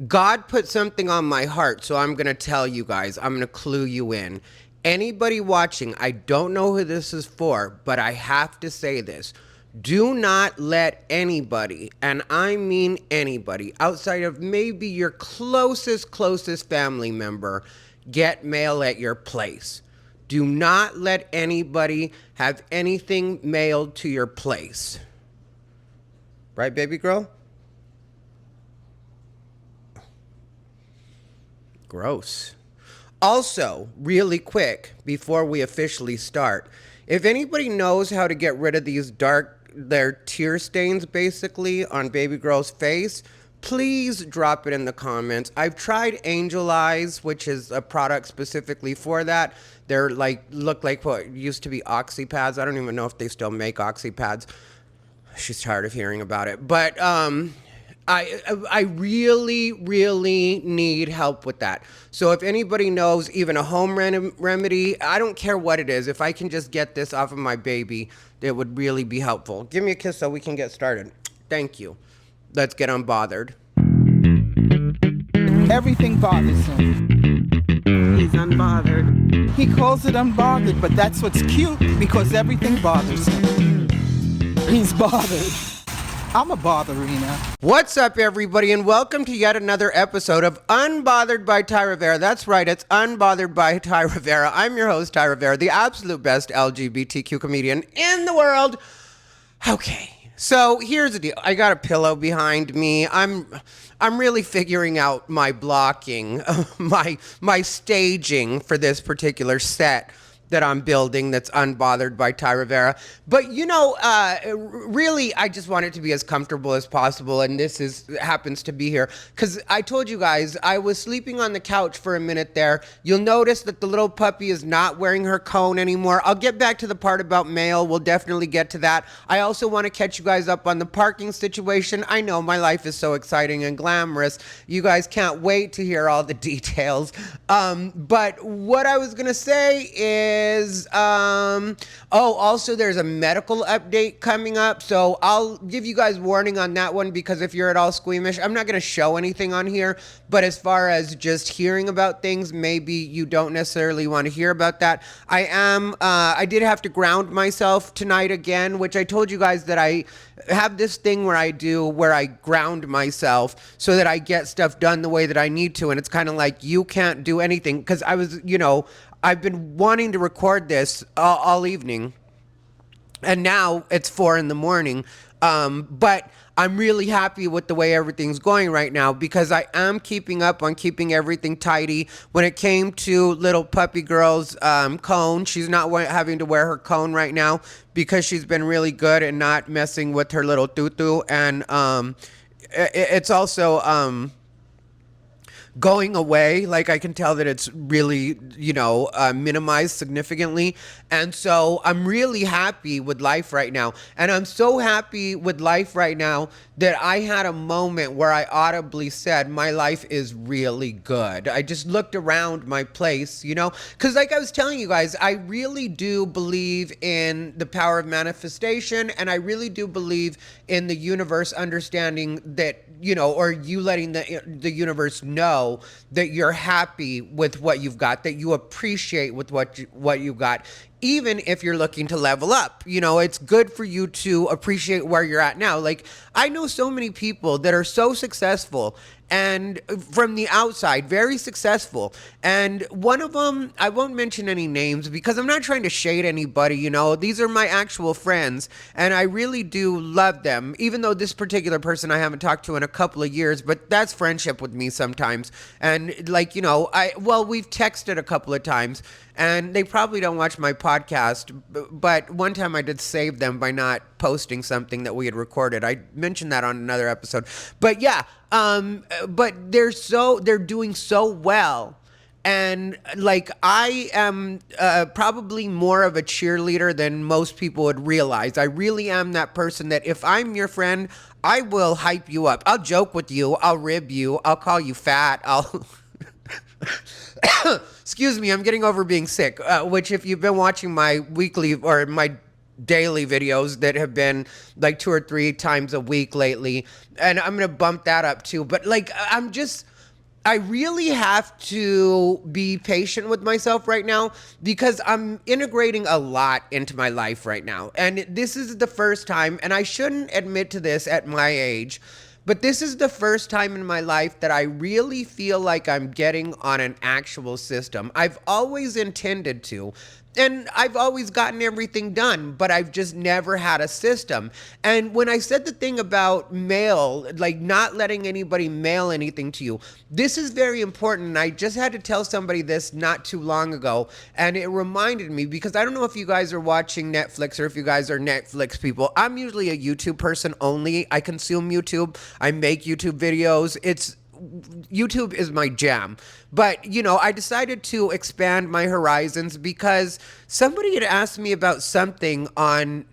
God put something on my heart, so I'm going to tell you guys. I'm going to clue you in. Anybody watching, I don't know who this is for, but I have to say this. Do not let anybody, and I mean anybody, outside of maybe your closest family member, get mail at your place. Do not let anybody have anything mailed to your place. Right, baby girl? Gross. Also, really quick, before we officially start, if anybody knows how to get rid of their tear stains basically on baby girl's face, please drop it in the comments. I've tried Angel Eyes, which is a product specifically for that. They're look like what used to be Oxy pads. I don't even know if they still make Oxy pads. She's tired of hearing about it. But I really need help with that. So if anybody knows even a home remedy, I don't care what it is. If I can just get this off of my baby, it would really be helpful. Give me a kiss so we can get started. Thank you. Let's get unbothered. Everything bothers him. He's unbothered. He calls it unbothered, but that's what's cute because everything bothers him. He's bothered. I'm a botherina. What's up, everybody, and welcome to yet another episode of Unbothered by Ty Rivera. That's right, it's Unbothered by Ty Rivera. I'm your host, Ty Rivera, the absolute best LGBTQ comedian in the world. Okay, so here's the deal. I got a pillow behind me. I'm really figuring out my blocking, my staging for this particular set that I'm building that's Unbothered by Ty Rivera. But really, I just want it to be as comfortable as possible, and this happens to be here. Because I told you guys, I was sleeping on the couch for a minute there. You'll notice that the little puppy is not wearing her cone anymore. I'll get back to the part about mail. We'll definitely get to that. I also want to catch you guys up on the parking situation. I know my life is so exciting and glamorous. You guys can't wait to hear all the details. But what I was going to say is, also there's a medical update coming up, so I'll give you guys warning on that one, because if you're at all squeamish, I'm not going to show anything on here, but as far as just hearing about things, maybe you don't necessarily want to hear about that. I did have to ground myself tonight again, which I told you guys that I have this thing where I ground myself so that I get stuff done the way that I need to, and it's kind of like you can't do anything, because I've been wanting to record this all evening, and now it's 4 a.m. But I'm really happy with the way everything's going right now, because I am keeping up on keeping everything tidy. When it came to little puppy girl's cone, she's not having to wear her cone right now because she's been really good and not messing with her little tutu. And it's also going away. Like, I can tell that it's really, minimized significantly. And so I'm really happy with life right now. And I'm so happy with life right now that I had a moment where I audibly said, my life is really good. I just looked around my place, because like I was telling you guys, I really do believe in the power of manifestation. And I really do believe in the universe understanding that, or you letting the universe know that you're happy with what you've got, that you appreciate with what you got, even if you're looking to level up. It's good for you to appreciate where you're at now. Like, I know so many people that are so successful, and from the outside, very successful. And one of them, I won't mention any names because I'm not trying to shade anybody, These are my actual friends, and I really do love them, even though this particular person I haven't talked to in a couple of years, but that's friendship with me sometimes. And we've texted a couple of times, and they probably don't watch my podcast, but one time I did save them by not posting something that we had recorded. I mentioned that on another episode. But yeah, but they're doing so well. And like, I am probably more of a cheerleader than most people would realize. I really am that person that if I'm your friend, I will hype you up. I'll joke with you. I'll rib you. I'll call you fat. Excuse me, I'm getting over being sick, which if you've been watching my weekly or my daily videos that have been like 2 or 3 times a week lately, and I'm gonna bump that up too. But like, I really have to be patient with myself right now because I'm integrating a lot into my life right now. And this is the first time, and I shouldn't admit to this at my age, but this is the first time in my life that I really feel like I'm getting on an actual system. I've always intended to. And I've always gotten everything done, but I've just never had a system. And when I said the thing about mail, like not letting anybody mail anything to you, this is very important. And I just had to tell somebody this not too long ago. And it reminded me because I don't know if you guys are watching Netflix or if you guys are Netflix people. I'm usually a YouTube person only. I consume YouTube. I make YouTube videos. YouTube is my jam. But, you know, I decided to expand my horizons because somebody had asked me about something on,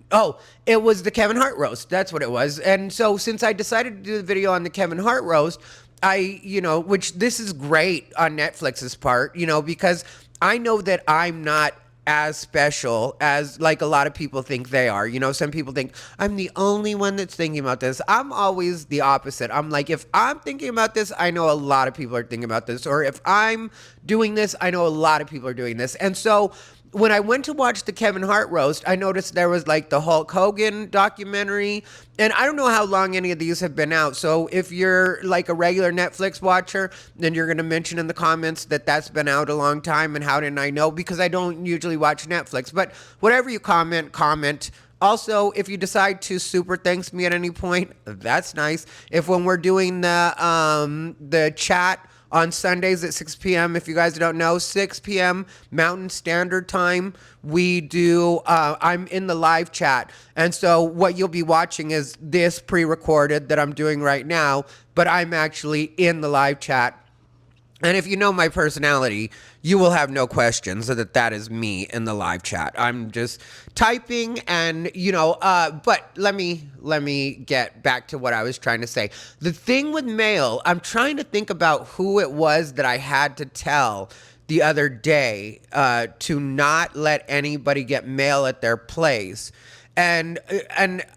it was the Kevin Hart roast. That's what it was. And so since I decided to do the video on the Kevin Hart roast, which this is great on Netflix's part, because I know that I'm not as special as like a lot of people think they are. Some people think I'm the only one that's thinking about this. I'm always the opposite. I'm like, if I'm thinking about this, I know a lot of people are thinking about this. Or if I'm doing this, I know a lot of people are doing this. And so when I went to watch the Kevin Hart roast, I noticed there was like the Hulk Hogan documentary. And I don't know how long any of these have been out. So if you're like a regular Netflix watcher, then you're going to mention in the comments that that's been out a long time. And how didn't I know? Because I don't usually watch Netflix. But whatever you comment. Also, if you decide to super thanks me at any point, that's nice. If when we're doing the chat on Sundays at 6 p.m., if you guys don't know, 6 p.m. Mountain Standard Time, we do, I'm in the live chat. And so what you'll be watching is this pre-recorded that I'm doing right now, but I'm actually in the live chat. And if you know my personality, you will have no questions that is me in the live chat. I'm just typing and, but let me get back to what I was trying to say. The thing with mail, I'm trying to think about who it was that I had to tell the other day to not let anybody get mail at their place. And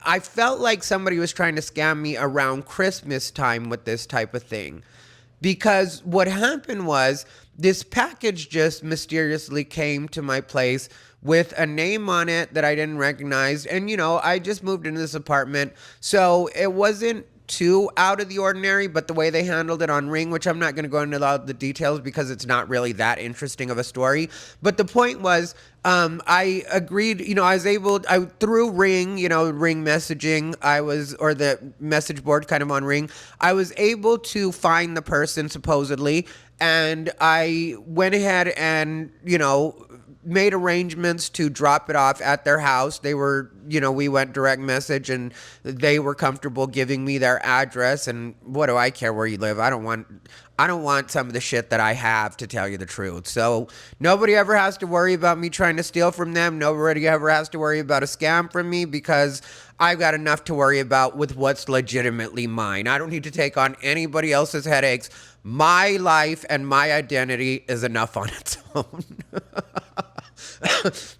I felt like somebody was trying to scam me around Christmas time with this type of thing. Because what happened was this package just mysteriously came to my place with a name on it that I didn't recognize. And, I just moved into this apartment. So it wasn't too out of the ordinary, but the way they handled it on Ring, which I'm not going to go into all the details because it's not really that interesting of a story. But the point was, I agreed, through Ring, Ring messaging, or the message board kind of on Ring, I was able to find the person supposedly, and I went ahead and, made arrangements to drop it off at their house. They were, we went direct message and they were comfortable giving me their address. And what do I care where you live? I don't want some of the shit that I have, to tell you the truth. So nobody ever has to worry about me trying to steal from them. Nobody ever has to worry about a scam from me because I've got enough to worry about with what's legitimately mine. I don't need to take on anybody else's headaches. My life and my identity is enough on its own.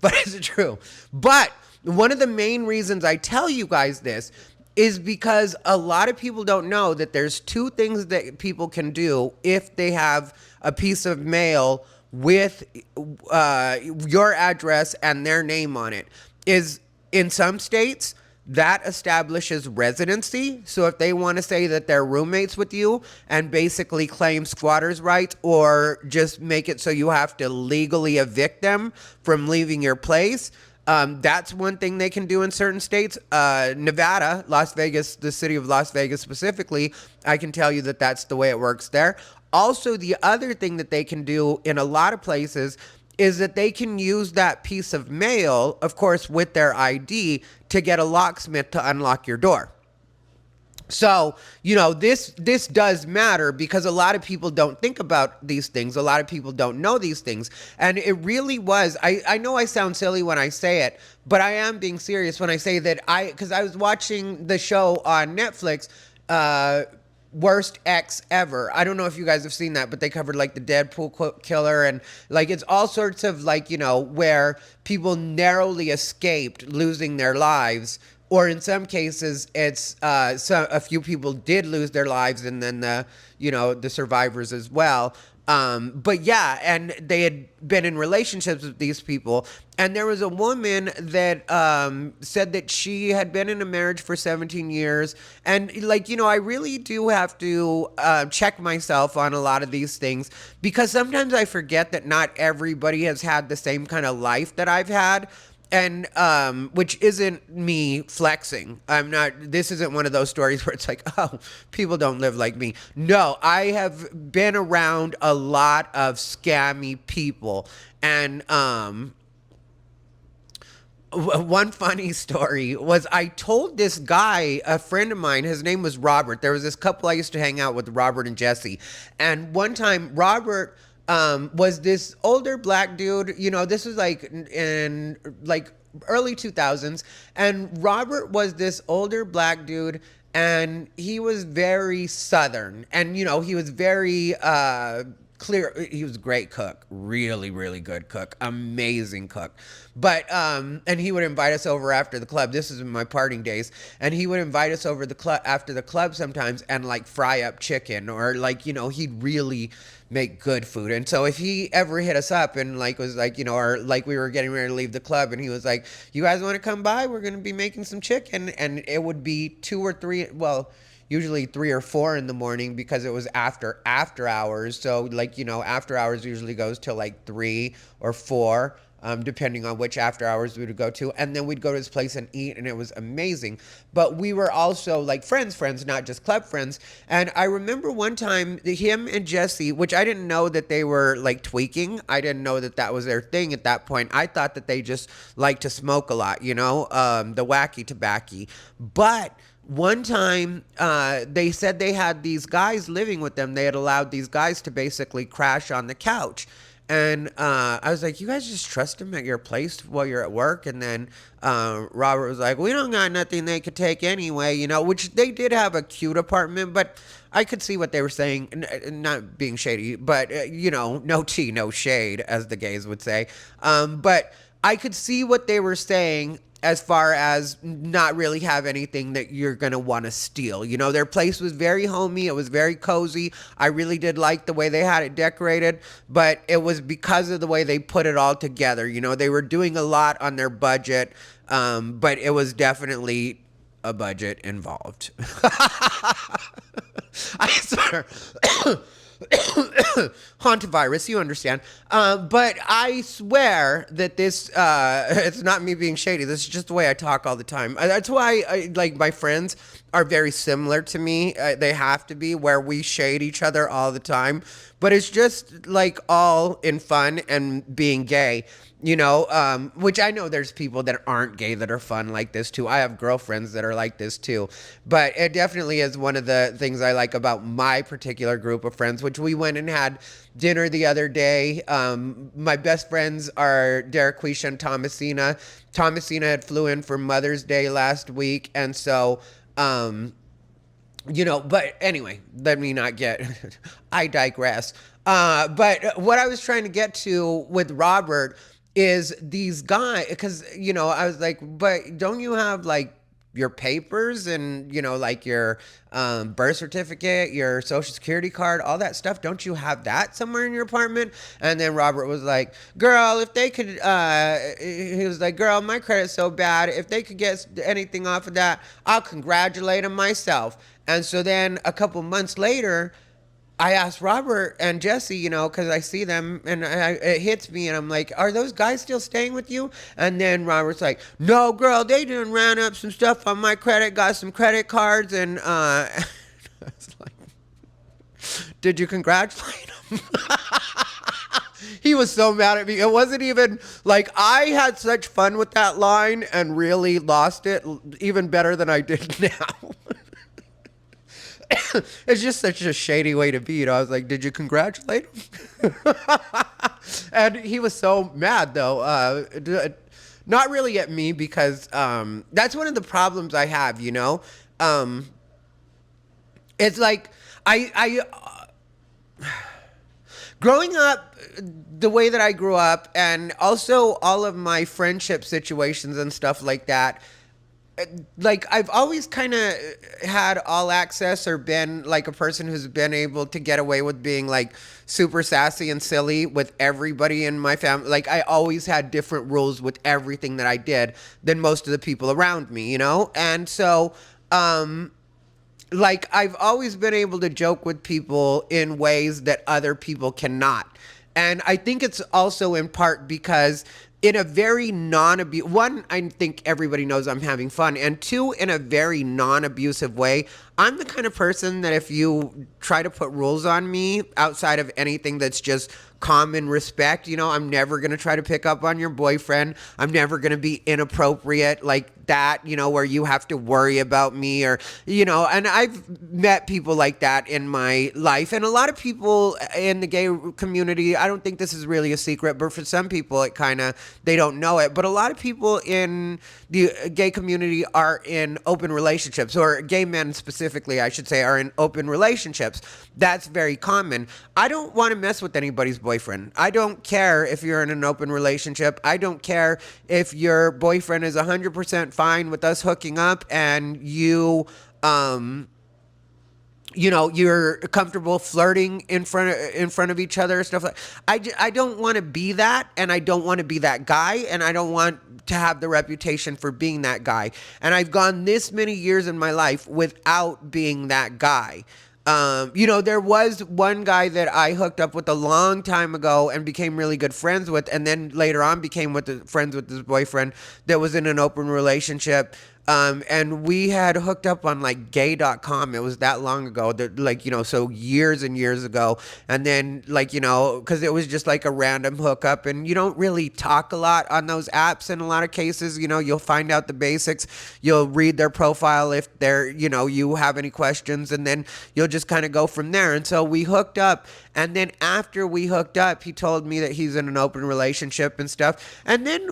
But it's true. But one of the main reasons I tell you guys this is because a lot of people don't know that there's 2 things that people can do if they have a piece of mail with your address and their name on it. Is in some states, that establishes residency. So if they want to say that they're roommates with you and basically claim squatters' rights, or just make it so you have to legally evict them from leaving your place, that's one thing they can do in certain states. Nevada, Las Vegas, the city of Las Vegas specifically, I can tell you that that's the way it works there. Also, the other thing that they can do in a lot of places is that they can use that piece of mail, of course, with their ID, to get a locksmith to unlock your door. So, this does matter because a lot of people don't think about these things. A lot of people don't know these things. And it really was, I know I sound silly when I say it, but I am being serious when I say that because I was watching the show on Netflix, worst ex ever. I don't know if you guys have seen that, but they covered like the Deadpool killer, and like it's all sorts of like, where people narrowly escaped losing their lives, or in some cases it's a few people did lose their lives, and then the survivors as well. But yeah, and they had been in relationships with these people. And there was a woman that said that she had been in a marriage for 17 years. And, like, I really do have to check myself on a lot of these things, because sometimes I forget that not everybody has had the same kind of life that I've had. And which isn't me flexing. This isn't one of those stories where it's like, oh, people don't live like me. No, I have been around a lot of scammy people. And one funny story was, I told this guy, a friend of mine, his name was Robert. There was this couple I used to hang out with, Robert and Jesse. And one time, Robert was this older black dude. This was like in like early 2000s. And Robert was this older black dude, and he was very Southern. And, he was very clear. He was a great cook, really, really good cook, amazing cook. But and he would invite us over after the club. This is in my partying days, and he would invite us over the club after the club sometimes, and like fry up chicken, or like he'd really make good food. And so if he ever hit us up and like was like or like we were getting ready to leave the club, and he was like, "You guys want to come by? We're gonna be making some chicken," and it would be 2 or 3. Well, usually 3 or 4 in the morning, because it was after hours. So like, after hours usually goes till like 3 or 4, depending on which after hours we would go to. And then we'd go to his place and eat, and it was amazing. But we were also like friends, not just club friends. And I remember one time him and Jesse, which I didn't know that they were like tweaking. I didn't know that that was their thing at that point. I thought that they just like to smoke a lot, the wacky tobacco. But one time, they said they had these guys living with them. They had allowed these guys to basically crash on the couch. And I was like, "You guys just trust them at your place while you're at work?" And then Robert was like, "We don't got nothing they could take anyway," which they did have a cute apartment, but I could see what they were saying, not being shady, but, no tea, no shade, as the gays would say. But I could see what they were saying, as far as not really have anything that you're going to want to steal. Their place was very homey. It was very cozy. I really did like the way they had it decorated, but it was because of the way they put it all together. They were doing a lot on their budget, but it was definitely a budget involved. I swear. Hantavirus, you understand. But I swear that this, it's not me being shady. This is just the way I talk all the time. That's why like my friends are very similar to me. They have to be, where we shade each other all the time. But it's just like all in fun and being gay. Which I know there's people that aren't gay that are fun like this too. I have girlfriends that are like this too. But it definitely is one of the things I like about my particular group of friends, which we went and had dinner the other day. My best friends are Derek Quisha and Thomasina. Thomasina had flew in for Mother's Day last week. And so, but anyway, let me not get, I digress. But what I was trying to get to with Robert is these guys, because, I was like, but don't you have like your papers and, like your birth certificate, your social security card, all that stuff? Don't you have that somewhere in your apartment? And then Robert was like, girl, if they could, he was like, girl, my credit's so bad. If they could get anything off of that, I'll congratulate them myself. And so then a couple months later, I asked Robert and Jesse, because I see them, and it hits me, and I'm like, are those guys still staying with you? And then Robert's like, no, girl, they done ran up some stuff on my credit, got some credit cards, and I was like, did you congratulate them? He was so mad at me. It wasn't even like, I had such fun with that line and really lost it even better than I did now. It's just such a shady way to be. I was like, did you congratulate him? And he was so mad, though. Not really at me, because that's one of the problems I have, It's like, I growing up the way that I grew up, and also all of my friendship situations and stuff like that, like I've always kind of had all access, or been like a person who's been able to get away with being like super sassy and silly with everybody in my family. Like I always had different rules with everything that I did than most of the people around me, you know? And so like I've always been able to joke with people in ways that other people cannot. And I think it's also in part because in a very non-abusive, one, I think everybody knows I'm having fun, and two, in a very non-abusive way. I'm the kind of person that if you try to put rules on me outside of anything that's just common respect, you know, I'm never going to try to pick up on your boyfriend. I'm never going to be inappropriate like that, you know, where you have to worry about me, or, you know, and I've met people like that in my life. And a lot of people in the gay community, I don't think this is really a secret, but for some people it kind of, they don't know it. But a lot of people in the gay community are in open relationships, or gay men specifically, I should say, are in open relationships. That's very common. I don't want to mess with anybody's boyfriend. I don't care if you're in an open relationship. I don't care if your boyfriend is 100% fine with us hooking up, and you know, you're comfortable flirting in front of each other, stuff like. I don't want to be that, and I don't want to be that guy, and I don't want to have the reputation for being that guy. And I've gone this many years in my life without being that guy. You know, there was one guy that I hooked up with a long time ago and became really good friends with, and then later on became friends with his boyfriend that was in an open relationship. And we had hooked up on like gay.com. It was that long ago, that, like, you know, so years and years ago. And then, like, you know, because it was just like a random hookup, and you don't really talk a lot on those apps in a lot of cases. You know, you'll find out the basics, you'll read their profile if they're, you know, you have any questions, and then you'll just kind of go from there. And so we hooked up, and then after we hooked up, he told me that he's in an open relationship and stuff. And then,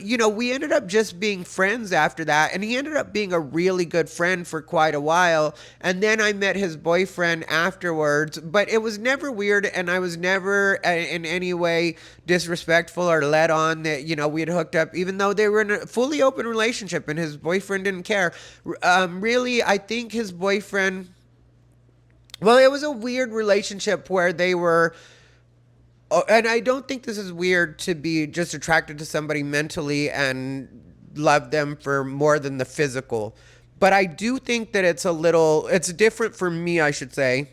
you know, we ended up just being friends after that, and he ended up being a really good friend for quite a while. And then I met his boyfriend afterwards, but it was never weird, and I was never in any way disrespectful or led on that, you know, we had hooked up, even though they were in a fully open relationship and his boyfriend didn't care. Really, I think his boyfriend, well, it was a weird relationship where they were, and I don't think this is weird to be just attracted to somebody mentally and love them for more than the physical. But I do think that it's different for me, I should say.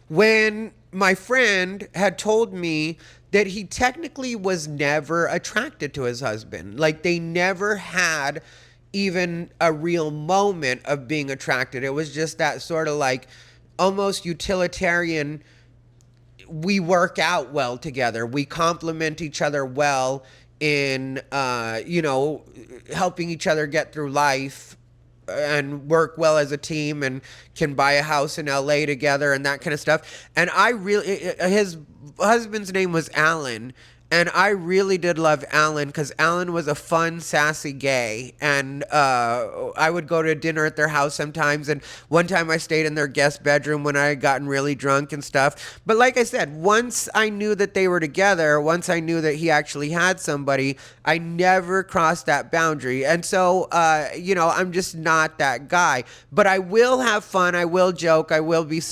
When my friend had told me that he technically was never attracted to his husband, like they never had even a real moment of being attracted. It was just that sort of like almost utilitarian, we work out well together, we complement each other well in, you know, helping each other get through life, and work well as a team, and can buy a house in LA together and that kind of stuff. And I really, his husband's name was Alan. And I really did love Alan, because Alan was a fun, sassy gay. And I would go to dinner at their house sometimes. And one time I stayed in their guest bedroom when I had gotten really drunk and stuff. But like I said, once I knew that they were together, once I knew that he actually had somebody, I never crossed that boundary. And so, you know, I'm just not that guy. But I will have fun. I will joke. I will be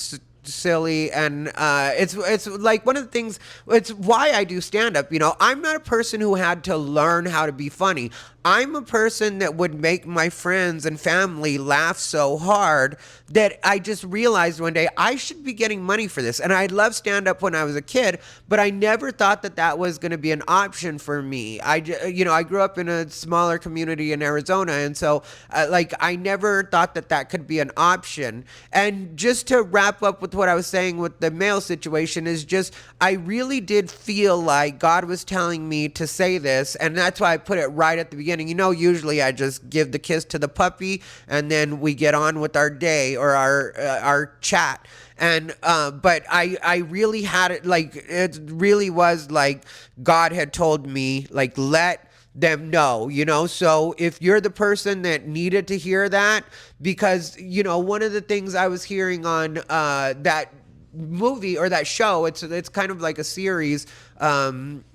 silly, and it's like one of the things, it's why I do stand up. You know, I'm not a person who had to learn how to be funny. I'm a person that would make my friends and family laugh so hard that I just realized one day I should be getting money for this. And I loved stand up when I was a kid, but I never thought that that was going to be an option for me. I grew up in a smaller community in Arizona, and so like I never thought that that could be an option. And just to wrap up with what I was saying with the male situation, is just I really did feel like God was telling me to say this, and that's why I put it right at the beginning. You know, usually I just give the kiss to the puppy, and then we get on with our day or our chat. And but I really had it, like it really was like God had told me, like, let them know, so if you're the person that needed to hear that, because one of the things I was hearing on that movie or that show, it's kind of like a series,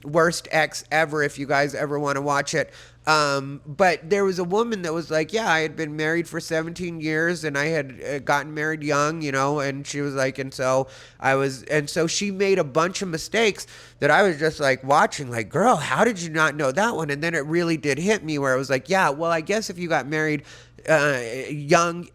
Worst Ex Ever, if you guys ever want to watch it. But there was a woman that was like, yeah, I had been married for 17 years and I had gotten married young, and she was like, and so she made a bunch of mistakes that I was just like watching, like, girl, how did you not know that one? And then it really did hit me where I was like, yeah, well, I guess if you got married young,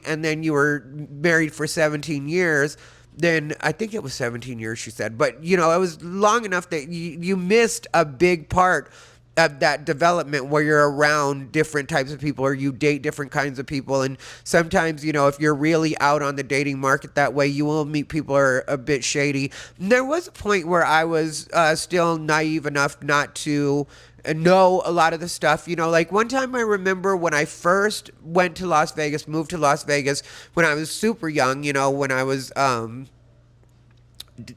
and then you were married for 17 years, then I think it was 17 years, she said. But, it was long enough that you missed a big part of that development where you're around different types of people or you date different kinds of people. And sometimes, if you're really out on the dating market that way, you will meet people who are a bit shady. And there was a point where I was still naive enough not to know a lot of the stuff, like one time I remember when I first moved to Las Vegas when I was super young, when I was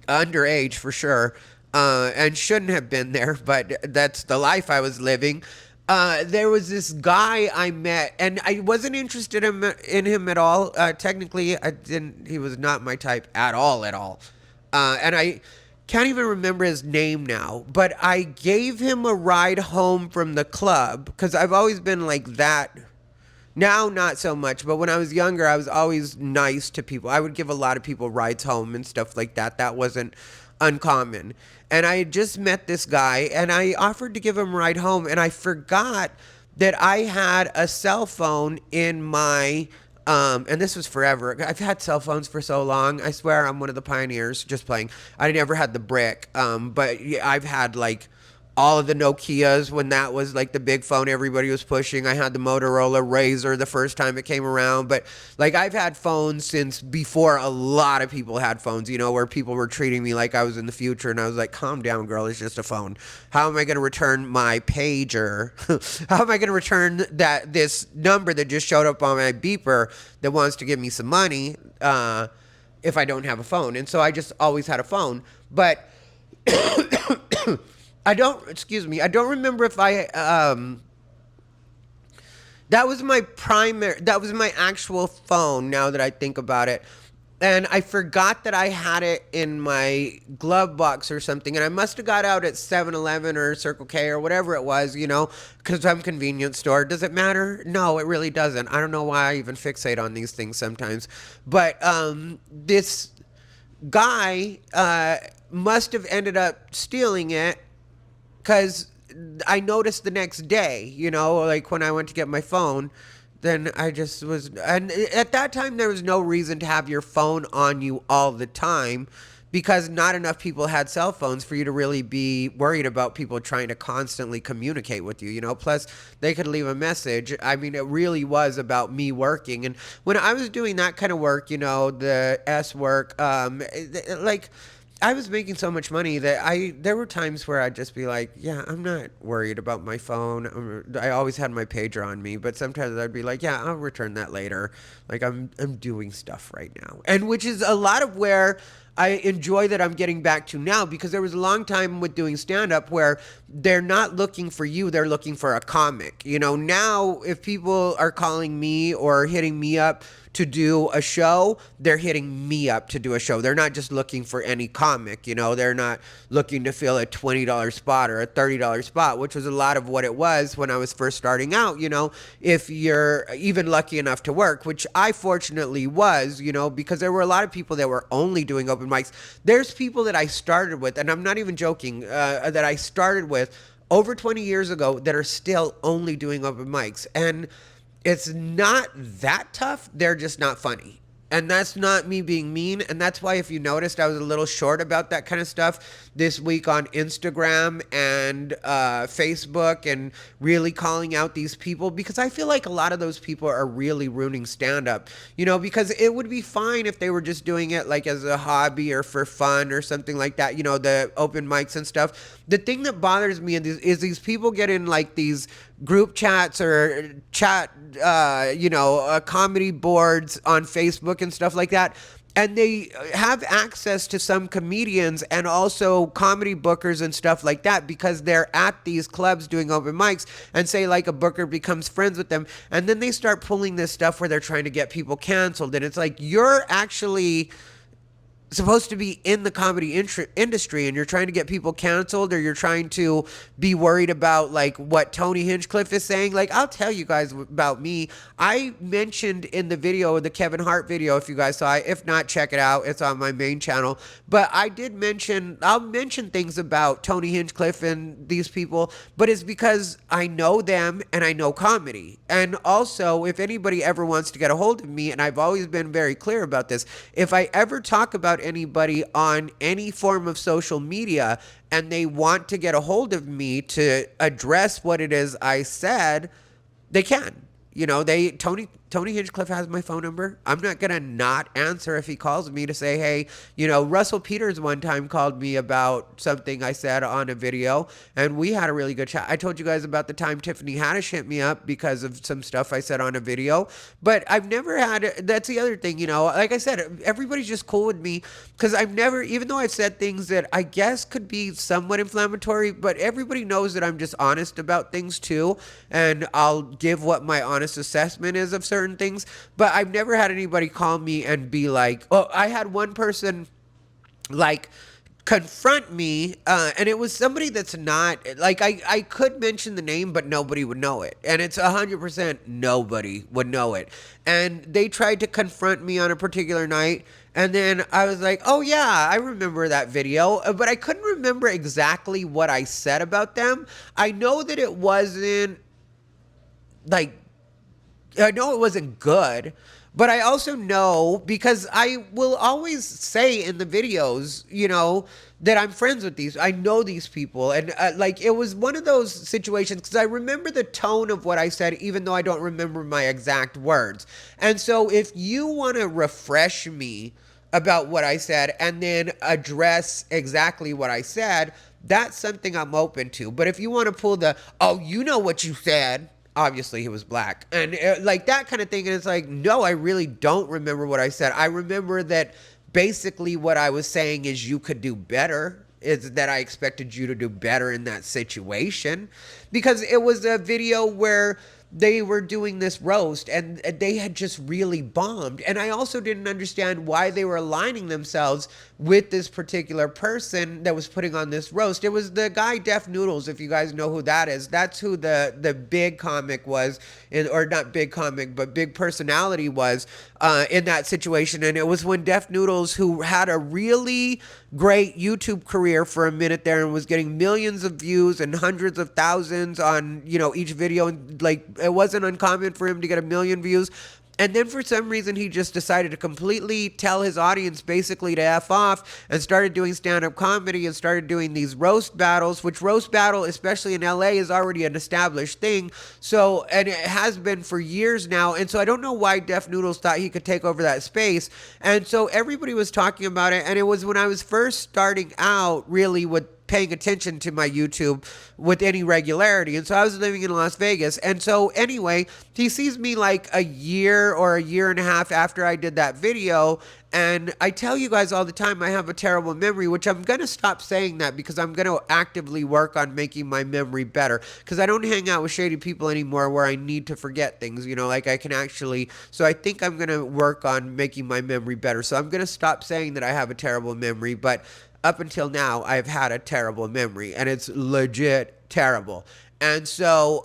underage for sure, and shouldn't have been there, but that's the life I was living. There was this guy I met, and I wasn't interested in him at all. Technically, he was not my type at all. And I can't even remember his name now, but I gave him a ride home from the club because I've always been like that. Now, not so much, but when I was younger, I was always nice to people. I would give a lot of people rides home and stuff like that. That wasn't uncommon. And I had just met this guy, and I offered to give him a ride home, and I forgot that I had a cell phone in my and this was forever. I've had cell phones for so long. I swear I'm one of the pioneers. Just playing. I never had the brick, but I've had like all of the Nokias when that was like the big phone everybody was pushing. I had the Motorola Razr the first time it came around. But like I've had phones since before a lot of people had phones, where people were treating me like I was in the future. And I was like, calm down, girl. It's just a phone. How am I going to return my pager? How am I going to return this number that just showed up on my beeper that wants to give me some money if I don't have a phone? And so I just always had a phone. But I don't remember if that was my actual phone now that I think about it. And I forgot that I had it in my glove box or something. And I must have got out at 7-Eleven or Circle K or whatever it was, because I'm a convenience store. Does it matter? No, it really doesn't. I don't know why I even fixate on these things sometimes. But this guy must have ended up stealing it. Because I noticed the next day, like when I went to get my phone, then I just was, and at that time there was no reason to have your phone on you all the time because not enough people had cell phones for you to really be worried about people trying to constantly communicate with you, Plus, they could leave a message. I mean, it really was about me working. And when I was doing that kind of work, the S work, I was making so much money that there were times where I'd just be like, yeah, I'm not worried about my phone. I always had my pager on me, but sometimes I'd be like, yeah, I'll return that later. Like I'm doing stuff right now. And which is a lot of where I enjoy that I'm getting back to now, because there was a long time with doing stand-up where they're not looking for you, they're looking for a comic. Now if people are calling me or hitting me up to do a show, they're hitting me up to do a show. They're not just looking for any comic, they're not looking to fill a $20 spot or a $30 spot, which was a lot of what it was when I was first starting out, if you're even lucky enough to work, which I fortunately was, because there were a lot of people that were only doing open mics. There's people that I started with, and I'm not even joking, that I started with over 20 years ago that are still only doing open mics. And it's not that tough. They're just not funny. And that's not me being mean. And that's why, if you noticed, I was a little short about that kind of stuff this week on Instagram and Facebook, and really calling out these people, because I feel like a lot of those people are really ruining stand-up, because it would be fine if they were just doing it like as a hobby or for fun or something like that, the open mics and stuff. The thing that bothers me is these people get in like these group chats or comedy boards on Facebook and stuff like that. and they have access to some comedians and also comedy bookers and stuff like that because they're at these clubs doing open mics, and say like a booker becomes friends with them, and then they start pulling this stuff where they're trying to get people canceled, and it's like you're actually supposed to be in the comedy industry and you're trying to get people canceled, or you're trying to be worried about like what Tony Hinchcliffe is saying. Like, I'll tell you guys about me. I mentioned in the video, the Kevin Hart video, if you guys saw it. If not, check it out. It's on my main channel. But I did mention, I'll mention things about Tony Hinchcliffe and these people, but it's because I know them and I know comedy. And also, if anybody ever wants to get a hold of me, and I've always been very clear about this, if I ever talk about anybody on any form of social media and they want to get a hold of me to address what it is I said, they can. You know, Tony Hinchcliffe has my phone number. I'm not going to not answer if he calls me to say, hey, you know, Russell Peters one time called me about something I said on a video, and we had a really good chat. I told you guys about the time Tiffany Haddish hit me up because of some stuff I said on a video, but I've never had, that's the other thing, you know, like I said, everybody's just cool with me because I've never, even though I've said things that I guess could be somewhat inflammatory, but everybody knows that I'm just honest about things too, and I'll give what my honest assessment is of certain things. But I've never had anybody call me and be like, oh, I had one person like confront me, and it was somebody that's not like, I could mention the name, but nobody would know it, and it's 100% nobody would know it. And they tried to confront me on a particular night, and then I was like, oh yeah, I remember that video, but I couldn't remember exactly what I said about them. I know that it wasn't like, I know it wasn't good, but I also know, because I will always say in the videos, you know, that I'm friends with these, I know these people. And like, it was one of those situations, because I remember the tone of what I said, even though I don't remember my exact words. And so if you want to refresh me about what I said and then address exactly what I said, that's something I'm open to. But if you want to pull the, oh, you know what you said, obviously he was black, and like that kind of thing, and it's like, no, I really don't remember what I said. I remember that basically what I was saying is you could do better, is that I expected you to do better in that situation, because it was a video where they were doing this roast and they had just really bombed. And I also didn't understand why they were aligning themselves with this particular person that was putting on this roast. It was the guy Def Noodles, if you guys know who that is. That's who the big comic was, or not big comic, but big personality was in that situation. And it was when Def Noodles, who had a really great YouTube career for a minute there and was getting millions of views and hundreds of thousands on, you know, each video, and like, it wasn't uncommon for him to get 1 million views. And then for some reason, he just decided to completely tell his audience basically to F off, and started doing stand-up comedy and started doing these roast battles, which roast battle, especially in LA, is already an established thing. So, and it has been for years now. And so I don't know why Def Noodles thought he could take over that space. And so everybody was talking about it. And it was when I was first starting out really with paying attention to my YouTube with any regularity. And so I was living in Las Vegas. And so anyway, he sees me like a year or a year and a half after I did that video. And I tell you guys all the time, I have a terrible memory, which I'm going to stop saying that, because I'm going to actively work on making my memory better, because I don't hang out with shady people anymore where I need to forget things, you know, like I can actually, so I think I'm going to work on making my memory better. So I'm going to stop saying that I have a terrible memory, but up until now, I've had a terrible memory, and it's legit terrible. And so,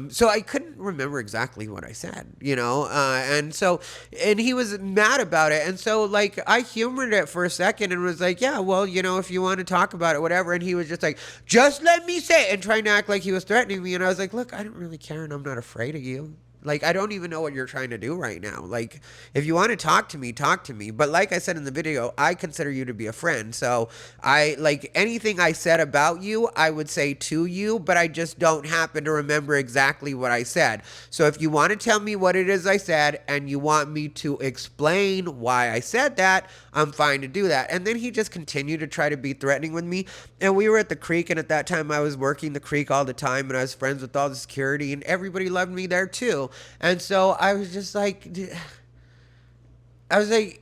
so I couldn't remember exactly what I said, you know, and he was mad about it. And so, like, I humored it for a second and was like, yeah, well, you know, if you want to talk about it, whatever. And he was just like, just let me say it, and trying to act like he was threatening me. And I was like, look, I don't really care, and I'm not afraid of you. Like, I don't even know what you're trying to do right now. Like, if you want to talk to me, talk to me. But like I said in the video, I consider you to be a friend. So I, like, anything I said about you, I would say to you, but I just don't happen to remember exactly what I said. So if you want to tell me what it is I said and you want me to explain why I said that, I'm fine to do that. And then he just continued to try to be threatening with me. And we were at the creek, and at that time I was working the creek all the time, and I was friends with all the security, and everybody loved me there too. And so I was just like,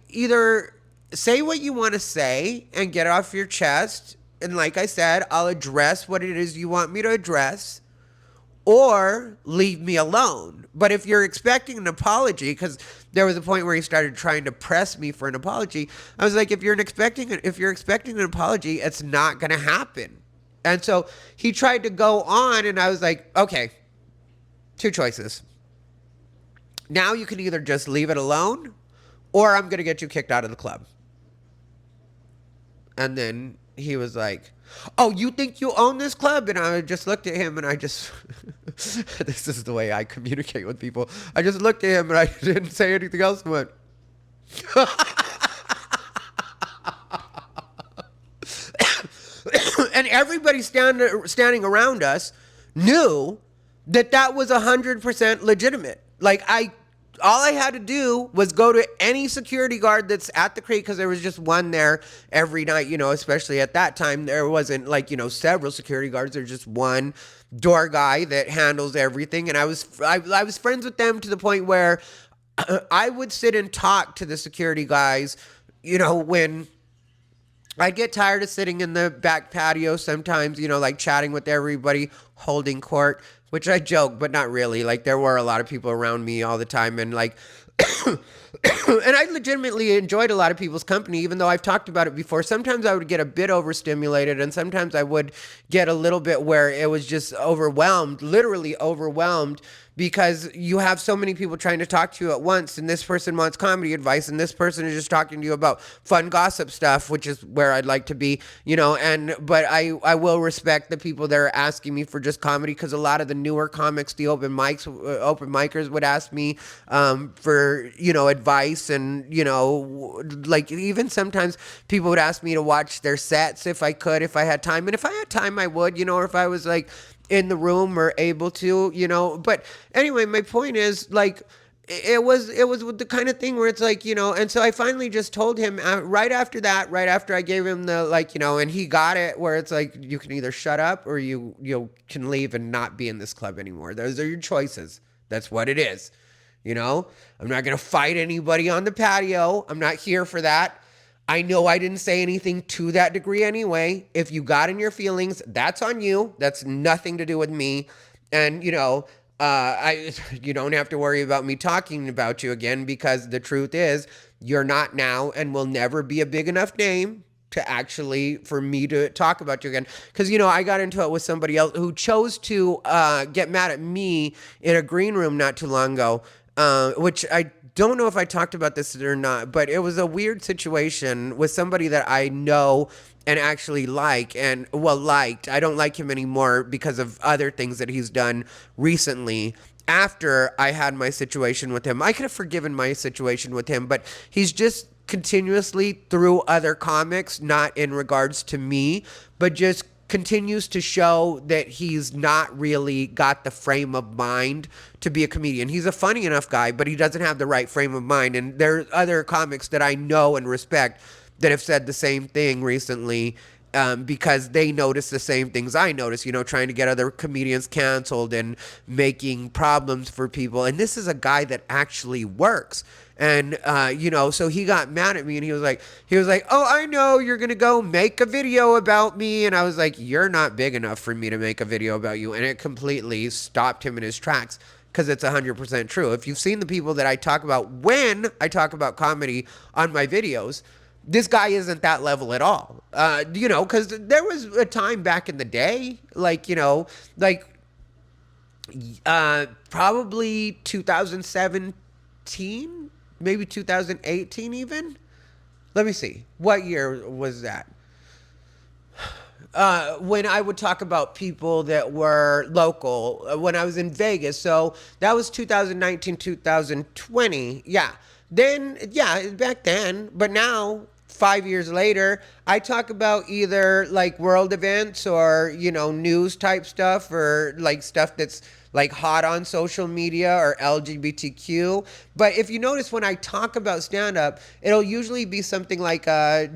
either say what you want to say and get off your chest. And like I said, I'll address what it is you want me to address, or leave me alone. But if you're expecting an apology, because there was a point where he started trying to press me for an apology, I was like, if you're expecting an apology, it's not going to happen. And so he tried to go on, and I was like, okay, two choices. Now you can either just leave it alone, or I'm going to get you kicked out of the club. And then he was like, oh, you think you own this club? And I just looked at him and I just, this is the way I communicate with people. I just looked at him and I didn't say anything else and went, and everybody standing around us knew that was 100% legitimate. Like, all I had to do was go to any security guard that's at the creek, because there was just one there every night, especially at that time. There wasn't several security guards. There's just one door guy that handles everything. And I was friends with them to the point where I would sit and talk to the security guys, when I'd get tired of sitting in the back patio sometimes, chatting with everybody, holding court, which I joke, but not really. Like, there were a lot of people around me all the time, and and I legitimately enjoyed a lot of people's company, even though I've talked about it before. Sometimes I would get a bit overstimulated, and sometimes I would get a little bit where it was just overwhelmed, literally overwhelmed, because you have so many people trying to talk to you at once, and this person wants comedy advice, and this person is just talking to you about fun gossip stuff, which is where I'd like to be, but I will respect the people that are asking me for just comedy, because a lot of the newer comics, the open micers would ask me for, advice, and, even sometimes people would ask me to watch their sets if I had time, and if I had time, I would, or if I was in the room or able to, but anyway, my point is, it was the kind of thing where it's and so I finally just told him right after I gave him the, and he got it, where it's you can either shut up or you can leave and not be in this club anymore. Those are your choices. That's what it is. I'm not going to fight anybody on the patio. I'm not here for that. I know I didn't say anything to that degree anyway. If you got in your feelings, that's on you. That's nothing to do with me. And, you don't have to worry about me talking about you again, because the truth is you're not now and will never be a big enough name to actually, for me to talk about you again. Because, I got into it with somebody else who chose to get mad at me in a green room not too long ago, which I don't know if I talked about this or not, but it was a weird situation with somebody that I know and actually liked. I don't like him anymore because of other things that he's done recently. After I had my situation with him, I could have forgiven my situation with him, but he's just continuously, through other comics, not in regards to me, but just continues to show that he's not really got the frame of mind to be a comedian. He's a funny enough guy, but he doesn't have the right frame of mind. And there are other comics that I know and respect that have said the same thing recently, because they notice the same things I notice, trying to get other comedians canceled and making problems for people. And this is a guy that actually works. And, so he got mad at me, and he was like, oh, I know you're going to go make a video about me. And I was like, you're not big enough for me to make a video about you. And it completely stopped him in his tracks, because it's 100% true. If you've seen the people that I talk about when I talk about comedy on my videos, this guy isn't that level at all. Because there was a time back in the day, probably 2017, maybe 2018 even. Let me see. What year was that? When I would talk about people that were local, when I was in Vegas. So that was 2019, 2020. Yeah. Then, back then. But now, 5 years later, I talk about either world events or, news type stuff, or stuff that's hot on social media or LGBTQ. But if you notice, when I talk about stand-up, it'll usually be something like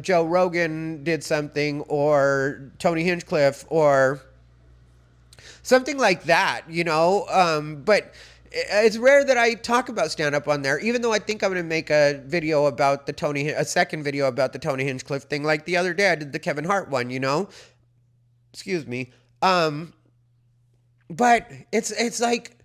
Joe Rogan did something, or Tony Hinchcliffe, or something like that, but it's rare that I talk about stand up on there, even though I think I'm going to make a video about a second video about the Tony Hinchcliffe thing. Like the other day, I did the Kevin Hart one, Excuse me. But it's like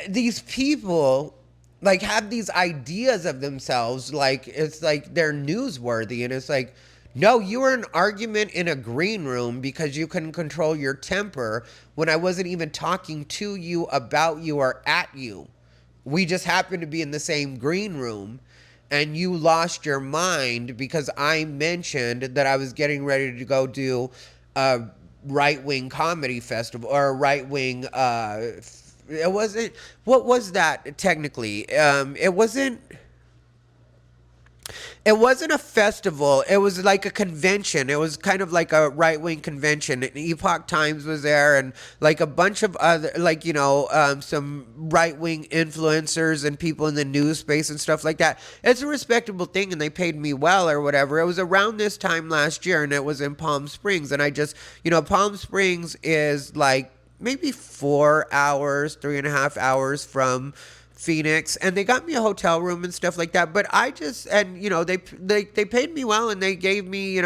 these people like have these ideas of themselves like it's like they're newsworthy, and it's like, no, you were an argument in a green room because you couldn't control your temper when I wasn't even talking to you, about you, or at you. We just happened to be in the same green room, and you lost your mind because I mentioned that I was getting ready to go do a right-wing comedy festival, or a right-wing it wasn't, what was that technically? It wasn't a festival. It was like a convention. It was kind of like a right-wing convention. And Epoch Times was there, and like a bunch of other, like, some right-wing influencers and people in the news space and stuff like that. It's a respectable thing, and they paid me well or whatever. It was around this time last year, and it was in Palm Springs. And I just, Palm Springs is like maybe 4 hours, 3.5 hours from Phoenix, and they got me a hotel room and stuff like that. But I just, and they paid me well, and they gave me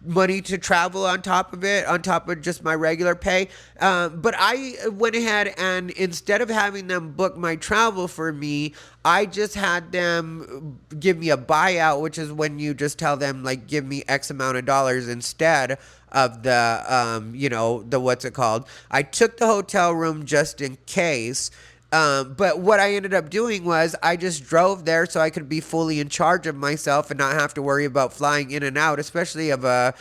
money to travel on top of it, on top of just my regular pay. But I went ahead, and instead of having them book my travel for me, I just had them give me a buyout, which is when you just tell them, like, give me X amount of dollars instead of the what's it called. I took the hotel room just in case. But what I ended up doing was I just drove there so I could be fully in charge of myself and not have to worry about flying in and out, especially of a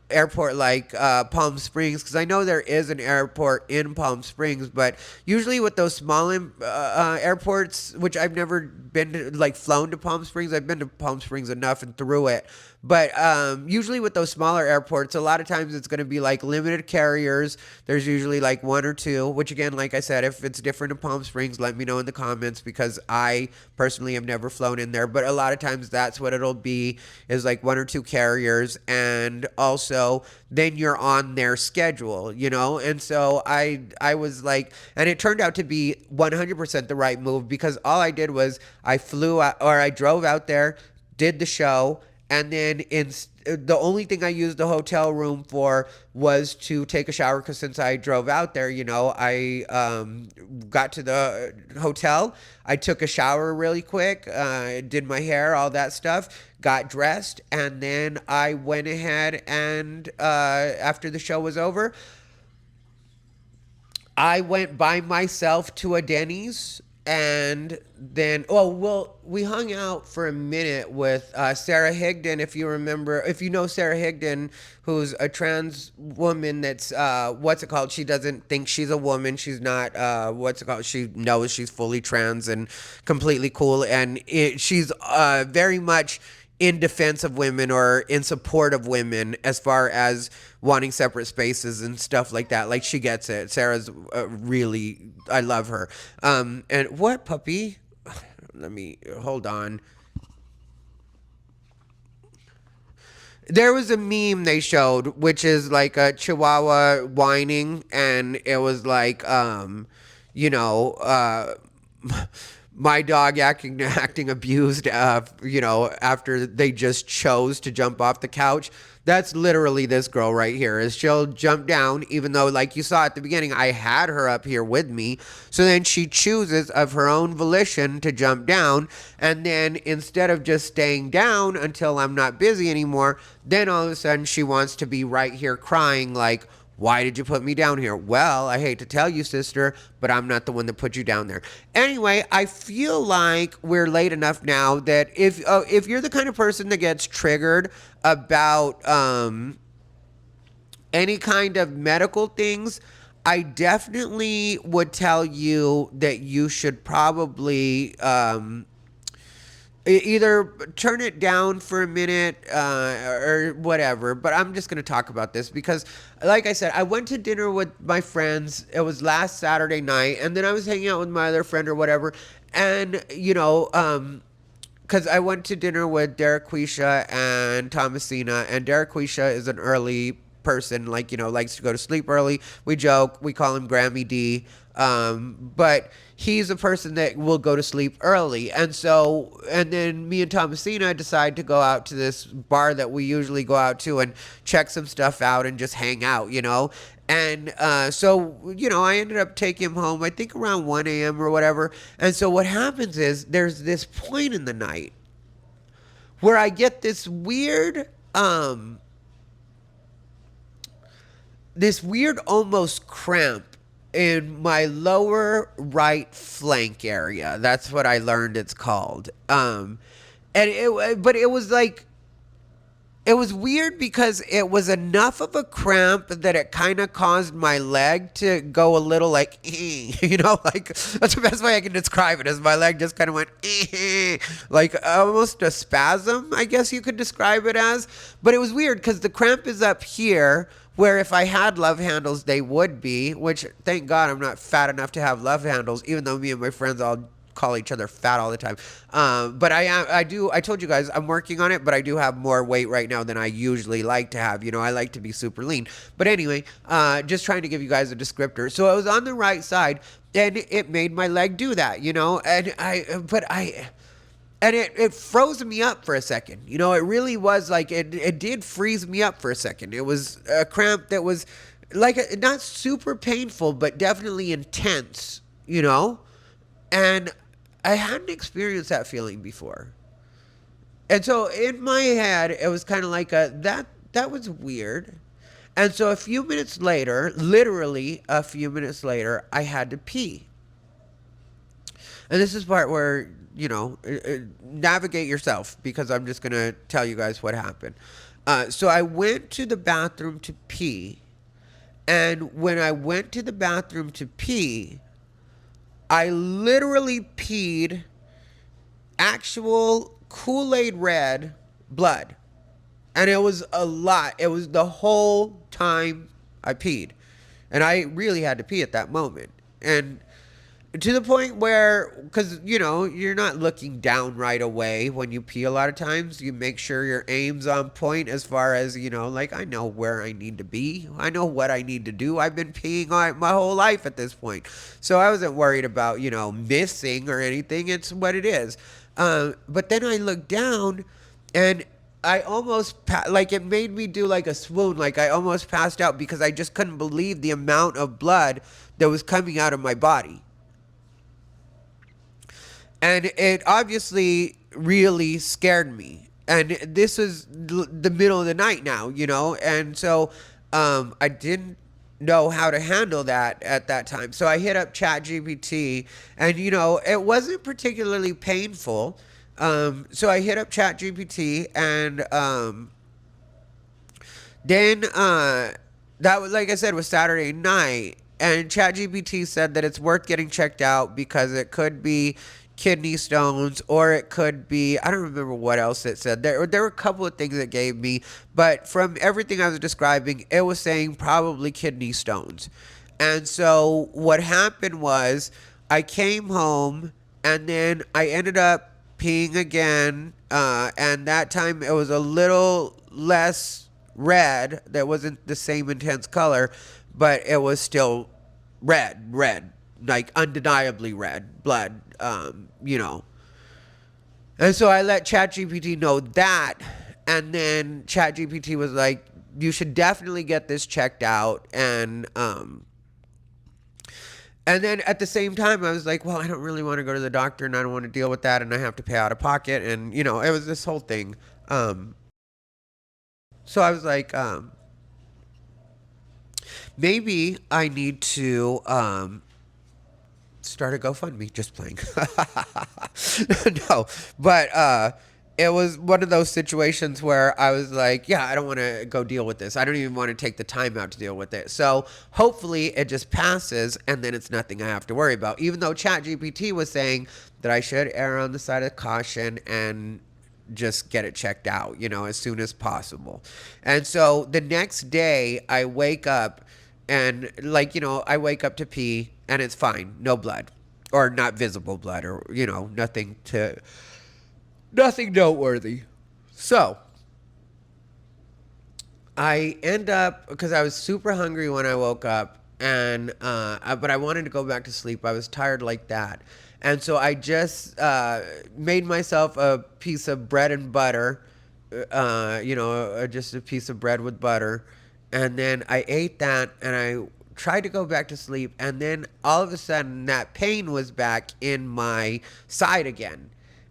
airport like Palm Springs, because I know there is an airport in Palm Springs, but usually with those small airports, which I've never been to, like, flown to Palm Springs. I've been to Palm Springs enough and through it, but usually with those smaller airports, a lot of times it's going to be like limited carriers. There's usually like one or two, which again, like I said, if it's different in Palm Springs, let me know in the comments, because I personally have never flown in there. But a lot of times that's what it'll be, is like one or two carriers, and also then you're on their schedule, And so I was like, and it turned out to be 100% the right move, because all I did was I drove out there, did the show, and then the only thing I used the hotel room for was to take a shower, because since I drove out there, I got to the hotel, I took a shower really quick, did my hair, all that stuff, got dressed, and then I went ahead and after the show was over, I went by myself to a Denny's. And then, we hung out for a minute with Sarah Higdon, if you remember, if you know Sarah Higdon, who's a trans woman that's, she doesn't think she's a woman. She's not, she knows she's fully trans and completely cool. And she's very much in defense of women, or in support of women, as far as wanting separate spaces and stuff like that. Like, she gets it. Sarah's really, I love her. And what, puppy? Let me, hold on. There was a meme they showed, which is like a chihuahua whining, and it was like, my dog acting abused, after they just chose to jump off the couch. That's literally this girl right here. Is she'll jump down, even though, like you saw at the beginning, I had her up here with me. So then she chooses of her own volition to jump down, and then instead of just staying down until I'm not busy anymore, then all of a sudden she wants to be right here crying like, why did you put me down here? Well, I hate to tell you, sister, but I'm not the one that put you down there. Anyway, I feel like we're late enough now that if you're the kind of person that gets triggered about any kind of medical things, I definitely would tell you that you should probably either turn it down for a minute or whatever. But I'm just going to talk about this because, like I said, I went to dinner with my friends. It was last Saturday night, and then I was hanging out with my other friend or whatever. And, because I went to dinner with Derek Quisha and Thomasina, and Derek Quisha is an early person, like, likes to go to sleep early. We joke, we call him Grammy D. But he's a person that will go to sleep early. And then me and Thomasina decide to go out to this bar that we usually go out to and check some stuff out and just hang out. And I ended up taking him home, I think around 1 a.m. or whatever. And so what happens is there's this point in the night where I get this weird almost cramp in my lower right flank area. That's what I learned it's called. But it was like, it was weird because it was enough of a cramp that it kind of caused my leg to go a little like, like that's the best way I can describe it, is my leg just kind of went, like almost a spasm, I guess you could describe it as. But it was weird because the cramp is up here, where if I had love handles, they would be, which thank God I'm not fat enough to have love handles, even though me and my friends all call each other fat all the time. But I told you guys I'm working on it, but I do have more weight right now than I usually like to have. I like to be super lean. But anyway, just trying to give you guys a descriptor. So I was on the right side, and it made my leg do that, and it froze me up for a second. It really was like, it did freeze me up for a second. It was a cramp that was like, not super painful, but definitely intense, and I hadn't experienced that feeling before. And so in my head, it was kind of like that was weird. And so a few minutes later, literally a few minutes later, I had to pee. And this is part where, navigate yourself, because I'm just going to tell you guys what happened. So I went to the bathroom to pee. And when I went to the bathroom to pee, I literally peed actual Kool-Aid red blood. And it was a lot. It was the whole time I peed. And I really had to pee at that moment. And to the point where, because, you're not looking down right away when you pee a lot of times. You make sure your aim's on point as far as, like, I know where I need to be. I know what I need to do. I've been peeing my whole life at this point. So I wasn't worried about, missing or anything. It's what it is. But then I looked down, and I almost, it made me do like a swoon. Like I almost passed out because I just couldn't believe the amount of blood that was coming out of my body. And it obviously really scared me. And this was the middle of the night now, And so I didn't know how to handle that at that time. So I hit up ChatGPT, and, it wasn't particularly painful. So I hit up ChatGPT, and then that was, like I said, was Saturday night. And ChatGPT said that it's worth getting checked out because it could be kidney stones, or it could be, I don't remember what else it said. There were a couple of things it gave me, but from everything I was describing, it was saying probably kidney stones. And so what happened was I came home, and then I ended up peeing again, and that time it was a little less red. That wasn't the same intense color, but it was still red, like undeniably red blood, And so I let ChatGPT know that, and then ChatGPT was like, you should definitely get this checked out. And then at the same time, I was like, well, I don't really want to go to the doctor, and I don't want to deal with that, and I have to pay out of pocket. And, it was this whole thing. So I was like, maybe I need to start a GoFundMe. Just playing. No, but it was one of those situations where I was like, yeah, I don't want to go deal with this. I don't even want to take the time out to deal with it. So hopefully it just passes, and then it's nothing I have to worry about. Even though ChatGPT was saying that I should err on the side of caution and just get it checked out, as soon as possible. And so the next day I wake up, and I wake up to pee, and it's fine. No blood, or not visible blood, or, nothing noteworthy. So I end up because I was super hungry when I woke up, and but I wanted to go back to sleep. I was tired like that, and so I just made myself a piece of bread and butter, just a piece of bread with butter, and then I ate that, and I tried to go back to sleep, and then all of a sudden that pain was back in my side again,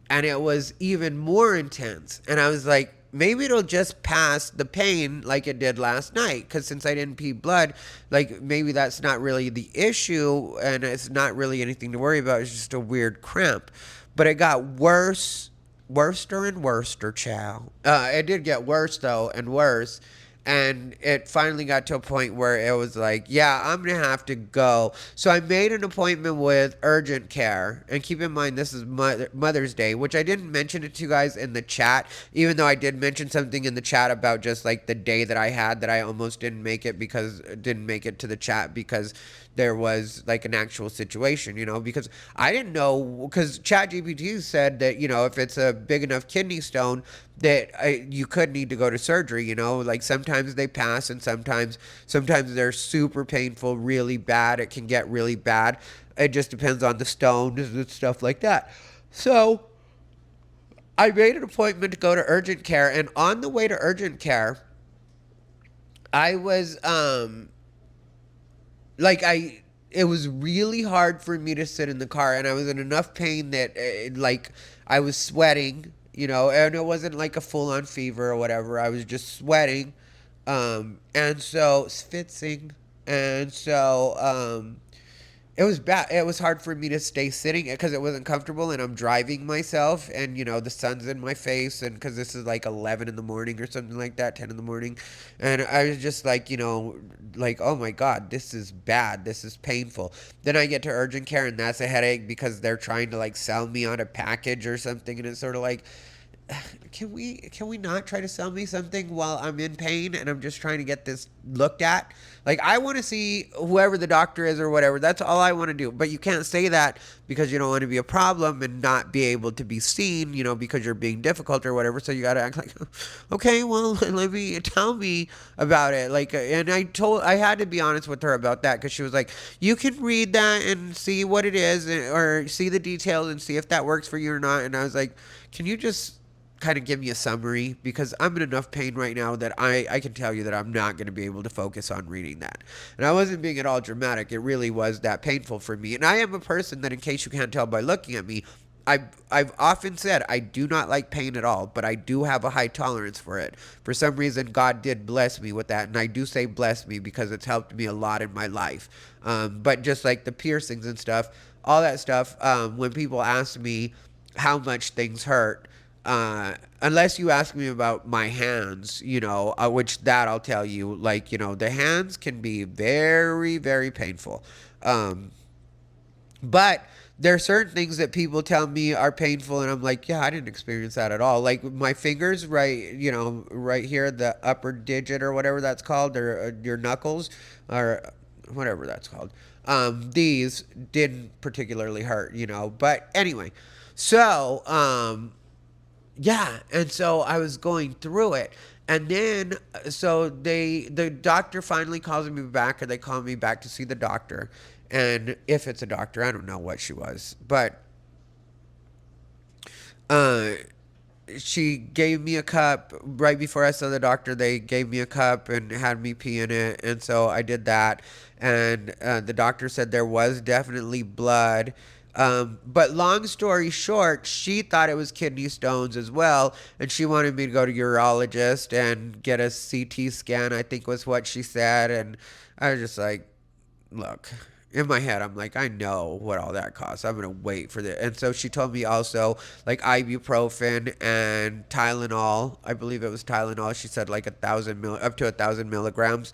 and it was even more intense. And I was like, maybe it'll just pass the pain like it did last night. Because since I didn't pee blood, like maybe that's not really the issue, and it's not really anything to worry about. It's just a weird cramp. But it got worse, worster and worster, chow. It did get worse though, and worse. And it finally got to a point where it was like, yeah, I'm going to have to go. So I made an appointment with urgent care. And keep in mind, this is Mother's Day, which I didn't mention it to you guys in the chat, even though I did mention something in the chat about just like the day that I had that I almost didn't make it to the chat because there was like an actual situation, because I didn't know, because ChatGPT said that, if it's a big enough kidney stone, that you could need to go to surgery, like sometimes they pass, and sometimes they're super painful, really bad. It can get really bad. It just depends on the stone and stuff like that. So I made an appointment to go to urgent care, and on the way to urgent care, I was, it was really hard for me to sit in the car, and I was in enough pain that I was sweating, and it wasn't like a full on fever or whatever. I was just sweating, and so schwitzing, and so it was bad. It was hard for me to stay sitting because it wasn't comfortable, and I'm driving myself, and the sun's in my face, and because this is like 11 in the morning or something like that, 10 in the morning, and I was just like, oh my God, this is bad. This is painful. Then I get to urgent care, and that's a headache because they're trying to like sell me on a package or something, and it's sort of like, can we not try to sell me something while I'm in pain and I'm just trying to get this looked at? Like, I want to see whoever the doctor is or whatever. That's all I want to do. But you can't say that because you don't want to be a problem and not be able to be seen, because you're being difficult or whatever. So you got to act like, okay, well, tell me about it. Like, and I had to be honest with her about that, because she was like, you can read that and see what it is, or see the details and see if that works for you or not. And I was like, can you just kind of give me a summary, because I'm in enough pain right now that I can tell you that I'm not going to be able to focus on reading that. And I wasn't being at all dramatic. It really was that painful for me. And I am a person that, in case you can't tell by looking at me, I've often said I do not like pain at all, but I do have a high tolerance for it. For some reason, God did bless me with that, and I do say bless me because it's helped me a lot in my life. But just like the piercings and stuff, all that stuff, when people ask me how much things hurt, unless you ask me about my hands, which that I'll tell you, like, the hands can be very, very painful. But there are certain things that people tell me are painful, and I'm like, yeah, I didn't experience that at all. Like my fingers, right, right here, the upper digit or whatever that's called, or your knuckles, or whatever that's called. These didn't particularly hurt, but anyway, so, yeah, and so I was going through it, and then so the doctor finally calls me back, or they call me back to see the doctor, and if it's a doctor, I don't know what she was, but she gave me a cup right before I saw the doctor. They gave me a cup and had me pee in it, and so I did that, and the doctor said there was definitely blood. But long story short, she thought it was kidney stones as well, and she wanted me to go to urologist and get a CT scan, I think was what she said. And I was just like, look, in my head, I'm like, I know what all that costs. I'm going to wait for the. And so she told me also like ibuprofen and Tylenol. I believe it was Tylenol. She said like up to 1,000 milligrams.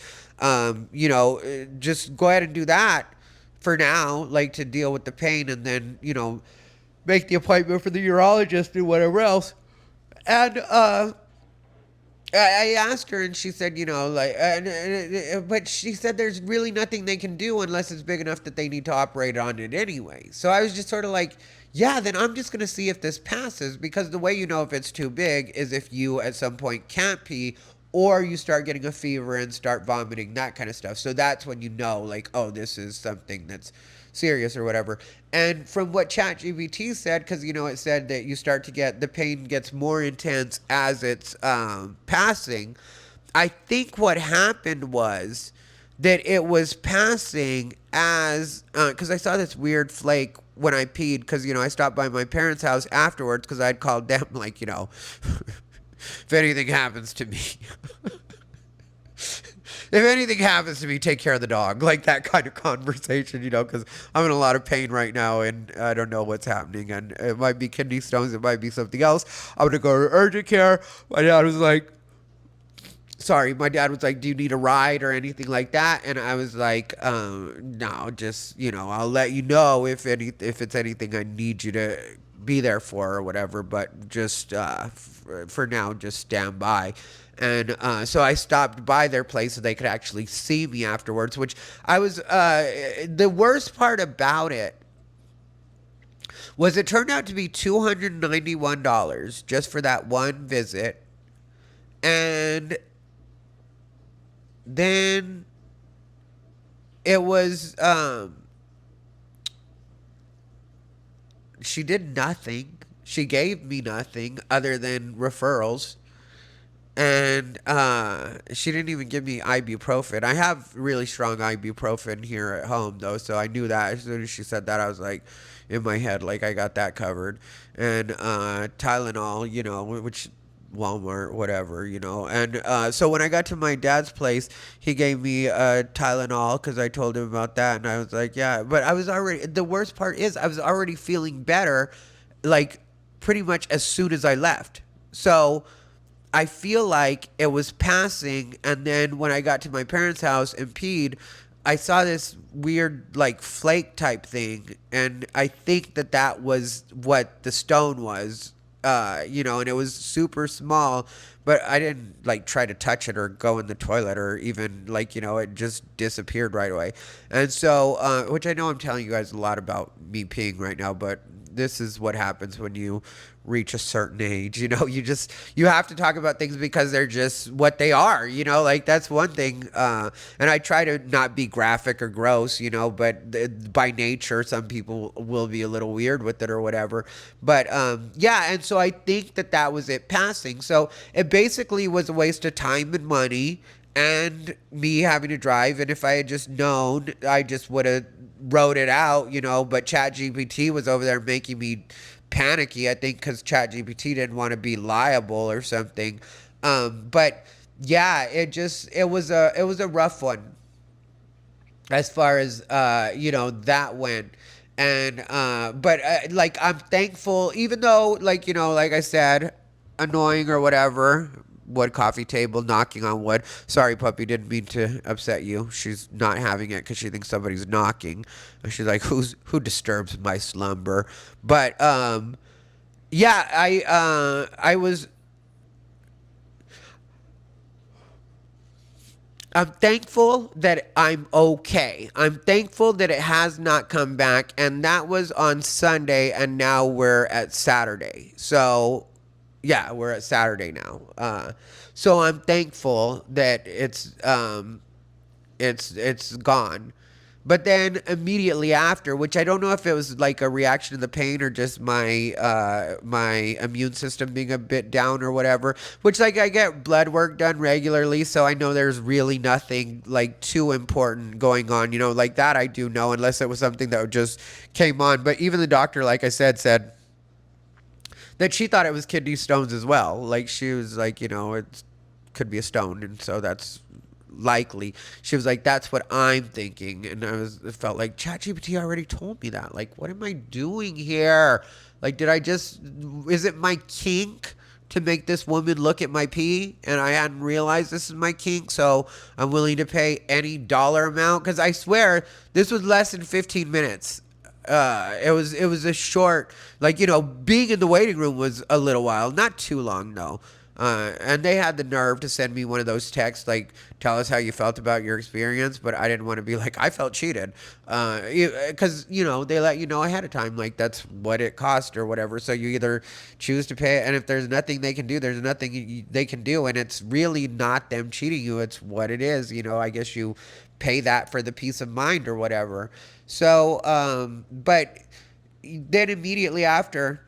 Just go ahead and do that for now, like to deal with the pain, and then, make the appointment for the urologist and whatever else. And I asked her, and she said, but she said there's really nothing they can do unless it's big enough that they need to operate on it anyway. So I was just sort of like, yeah, then I'm just going to see if this passes, because the way you know if it's too big is if you at some point can't pee, or you start getting a fever and start vomiting, that kind of stuff. So that's when you know, like, oh, this is something that's serious or whatever. And from what ChatGPT said, because it said that you start to get the pain gets more intense as it's passing. I think what happened was that it was passing as because I saw this weird flake when I peed, because I stopped by my parents' house afterwards because I'd called them, like, if anything happens to me. If anything happens to me, take care of the dog. Like that kind of conversation, because I'm in a lot of pain right now and I don't know what's happening. And it might be kidney stones. It might be something else. I'm going to go to urgent care. My dad was like, do you need a ride or anything like that? And I was like, no, just, I'll let you know if it's anything I need you to be there for or whatever. But just for now, just stand by. And so I stopped by their place so they could actually see me afterwards, which I was, the worst part about it was it turned out to be $291 just for that one visit. And then it was, she did nothing. She gave me nothing other than referrals. And she didn't even give me ibuprofen. I have really strong ibuprofen here at home, though, so I knew that. As soon as she said that, I was like, in my head, like, I got that covered. And Tylenol, which Walmart, whatever, And so when I got to my dad's place, he gave me Tylenol because I told him about that. And I was like, yeah. But the worst part is I was already feeling better, like, pretty much as soon as I left. So I feel like it was passing, and then when I got to my parents' house and peed, I saw this weird, like, flake type thing, and I think that was what the stone was, and it was super small, but I didn't, like, try to touch it or go in the toilet or even, like, it just disappeared right away. And so, which I know I'm telling you guys a lot about me peeing right now, but this is what happens when you reach a certain age. You have to talk about things because they're just what they are, like that's one thing. And I try to not be graphic or gross, but by nature, some people will be a little weird with it or whatever. But yeah, and so I think that was it passing. So it basically was a waste of time and money and me having to drive. And if I had just known, I just would have wrote it out, but ChatGPT was over there making me panicky, I think, because ChatGPT didn't want to be liable or something. But yeah, it was a rough one as far as that went. And but like, I'm thankful, even though, like, like I said, annoying or whatever. Wood coffee table, knocking on wood. Sorry, puppy, didn't mean to upset you. She's not having it because she thinks somebody's knocking. And she's like, who disturbs my slumber? But yeah, I'm thankful that I'm okay. I'm thankful that it has not come back, and that was on Sunday, and now we're at Saturday. So yeah, we're at Saturday now. So I'm thankful that it's gone. But then immediately after, which I don't know if it was like a reaction to the pain or just my my immune system being a bit down or whatever, which, like, I get blood work done regularly, so I know there's really nothing like too important going on, like that I do know, unless it was something that just came on. But even the doctor, like I said that she thought it was kidney stones as well. Like, she was like, it could be a stone, and so that's likely. She was like, that's what I'm thinking. And it felt like ChatGPT already told me that. Like, what am I doing here? Like, is it my kink to make this woman look at my pee? And I hadn't realized this is my kink, so I'm willing to pay any dollar amount. Because I swear, this was less than 15 minutes. It was a short, like, being in the waiting room was a little while, not too long, no. And they had the nerve to send me one of those texts, like, tell us how you felt about your experience. But I didn't want to be like, I felt cheated. Because, they let you know ahead of time, like, that's what it cost or whatever. So you either choose to pay it. And if there's nothing they can do, there's nothing they can do. And it's really not them cheating you. It's what it is. I guess you pay that for the peace of mind or whatever. So, but then immediately after,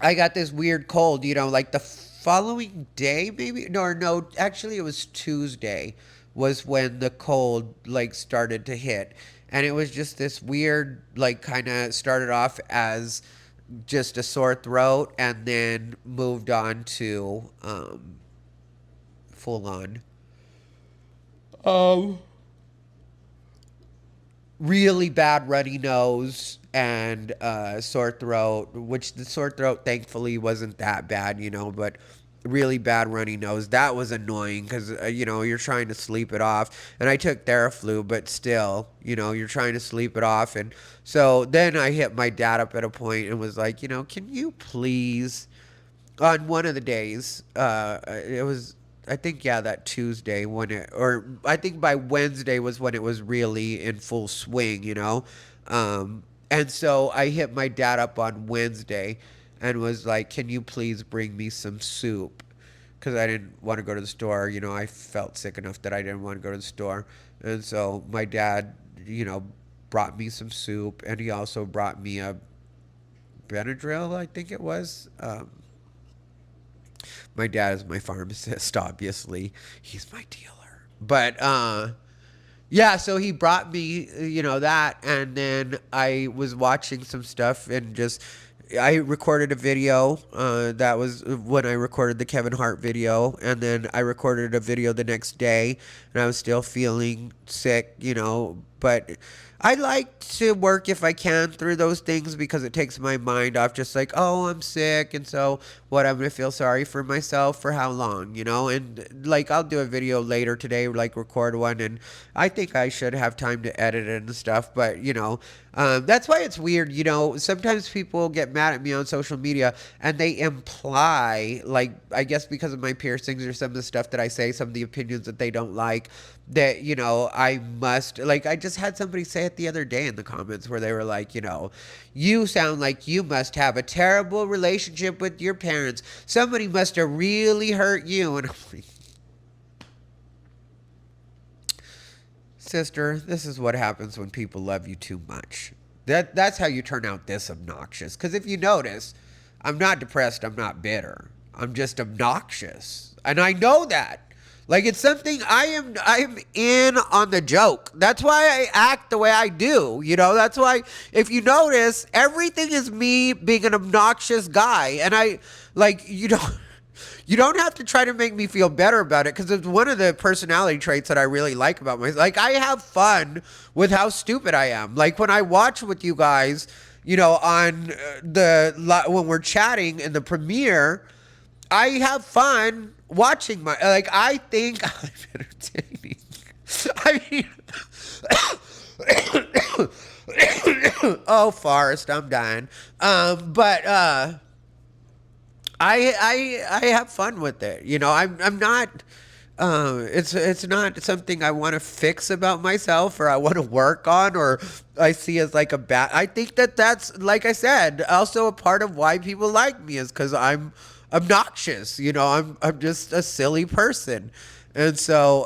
I got this weird cold, like the following day, maybe. No, actually, it was Tuesday was when the cold, like, started to hit. And it was just this weird, like, kind of started off as just a sore throat and then moved on to full on really bad runny nose and sore throat, which the sore throat thankfully wasn't that bad, but really bad runny nose. That was annoying because, you're trying to sleep it off. And I took Theraflu, but still, you're trying to sleep it off. And so then I hit my dad up at a point and was like, can you please, on one of the days, it was, I think, yeah, that Tuesday or I think by Wednesday was when it was really in full swing. And so I hit my dad up on Wednesday and was like, can you please bring me some soup? Because I didn't want to go to the store. I felt sick enough that I didn't want to go to the store. And so my dad, brought me some soup, and he also brought me a Benadryl, I think it was. My dad is my pharmacist, obviously. He's my dealer. But, yeah, so he brought me, that. And then I was watching some stuff and I recorded a video. That was when I recorded the Kevin Hart video. And then I recorded a video the next day. And I was still feeling sick, But I like to work if I can through those things because it takes my mind off just like, oh, I'm sick. And so what, I'm going to feel sorry for myself for how long, And like I'll do a video later today, like record one. And I think I should have time to edit it and stuff. But, that's why it's weird. Sometimes people get mad at me on social media and they imply, like, I guess because of my piercings or some of the stuff that I say, some of the opinions that they don't like, that, I must, like, I just had somebody say it the other day in the comments where they were like, you sound like you must have a terrible relationship with your parents. Somebody must have really hurt you. And I'm like, sister, this is what happens when people love you too much. That's how you turn out this obnoxious. Because if you notice, I'm not depressed, I'm not bitter. I'm just obnoxious. And I know that. Like, it's something I'm in on the joke. That's why I act the way I do. That's why, if you notice, everything is me being an obnoxious guy. And you don't have to try to make me feel better about it because it's one of the personality traits that I really like about myself. Like, I have fun with how stupid I am. Like, when I watch with you guys, on when we're chatting in the premiere, I have fun watching I think I'm entertaining. I mean, oh, Forrest, I'm dying. But I have fun with it. I'm not. It's not something I want to fix about myself or I want to work on or I see as like a bad. I think that's, like I said, also a part of why people like me is because I'm obnoxious. I'm just a silly person. And so,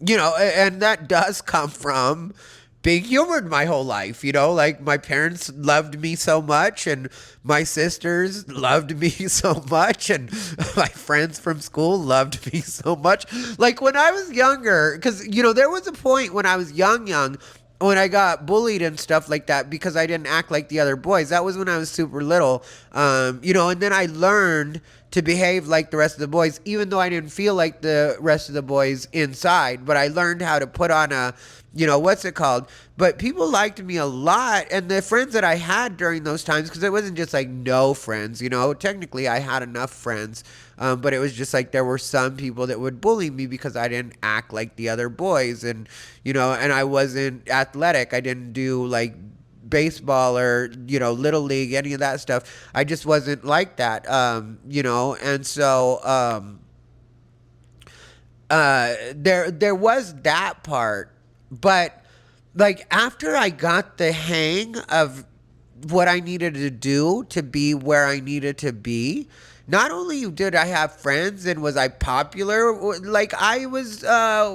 and that does come from being humored my whole life. Like my parents loved me so much and my sisters loved me so much and my friends from school loved me so much. Like when I was younger, because, there was a point when I was young, when I got bullied and stuff like that because I didn't act like the other boys. That was when I was super little, and then I learned to behave like the rest of the boys, even though I didn't feel like the rest of the boys inside. But I learned how to put on a, what's it called? But people liked me a lot. And the friends that I had during those times, because it wasn't just like no friends, technically I had enough friends. But it was just like there were some people that would bully me because I didn't act like the other boys. And, and I wasn't athletic. I didn't do like baseball or, little league, any of that stuff. I just wasn't like that, and so, there was that part, but like after I got the hang of what I needed to do to be where I needed to be, not only did I have friends and was I popular, like I was,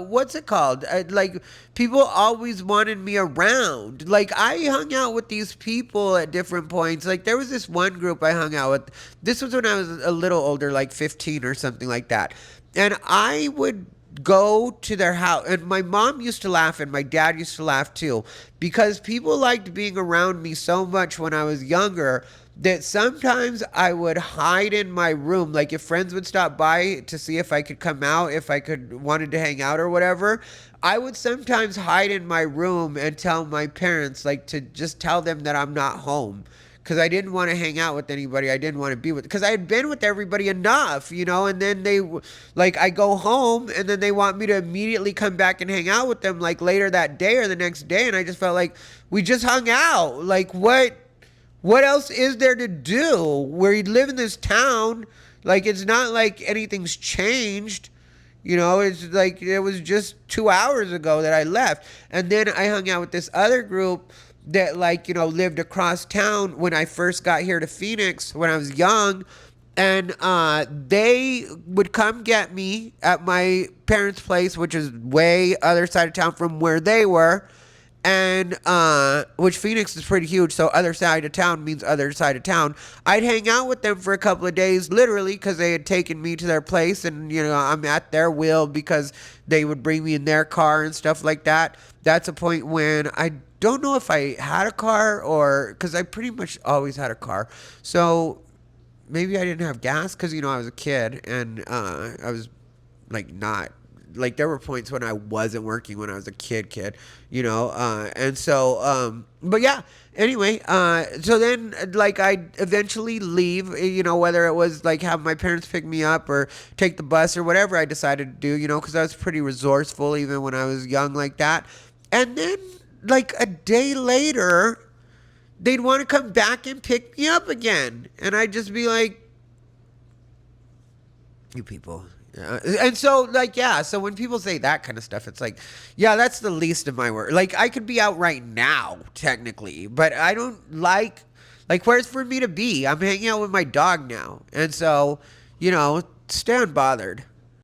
what's it called? Like people always wanted me around. Like I hung out with these people at different points. Like there was this one group I hung out with. This was when I was a little older, like 15 or something like that. And I would go to their house, and my mom used to laugh and my dad used to laugh too, because people liked being around me so much when I was younger that sometimes I would hide in my room. Like if friends would stop by to see if I could come out, if I could wanted to hang out or whatever, I would sometimes hide in my room and tell my parents, like, to just tell them that I'm not home, because I didn't want to hang out with anybody I didn't want to be with, because I had been with everybody enough, and then like, I go home, and then they want me to immediately come back and hang out with them, like, later that day or the next day, and I just felt like, we just hung out, like, what else is there to do? We live in this town, like, it's not like anything's changed. It's like it was just 2 hours ago that I left. And then I hung out with this other group that, like, lived across town when I first got here to Phoenix when I was young. And they would come get me at my parents' place, which is way other side of town from where they were. And which Phoenix is pretty huge, so other side of town means other side of town. I'd hang out with them for a couple of days, literally, because they had taken me to their place, and I'm at their will because they would bring me in their car and stuff like that. That's a point when I don't know if I had a car, or because I pretty much always had a car, so maybe I didn't have gas because I was a kid, and I was like not. Like there were points when I wasn't working when I was a kid, and so, but yeah, anyway, so then like I eventually leave, whether it was like have my parents pick me up or take the bus or whatever I decided to do, because I was pretty resourceful even when I was young like that. And then like a day later, they'd want to come back and pick me up again. And I'd just be like, you people. And so, like, yeah, so when people say that kind of stuff, it's like, yeah, that's the least of my work. Like, I could be out right now, technically, but I don't like, where's for me to be? I'm hanging out with my dog now. And so, stay unbothered.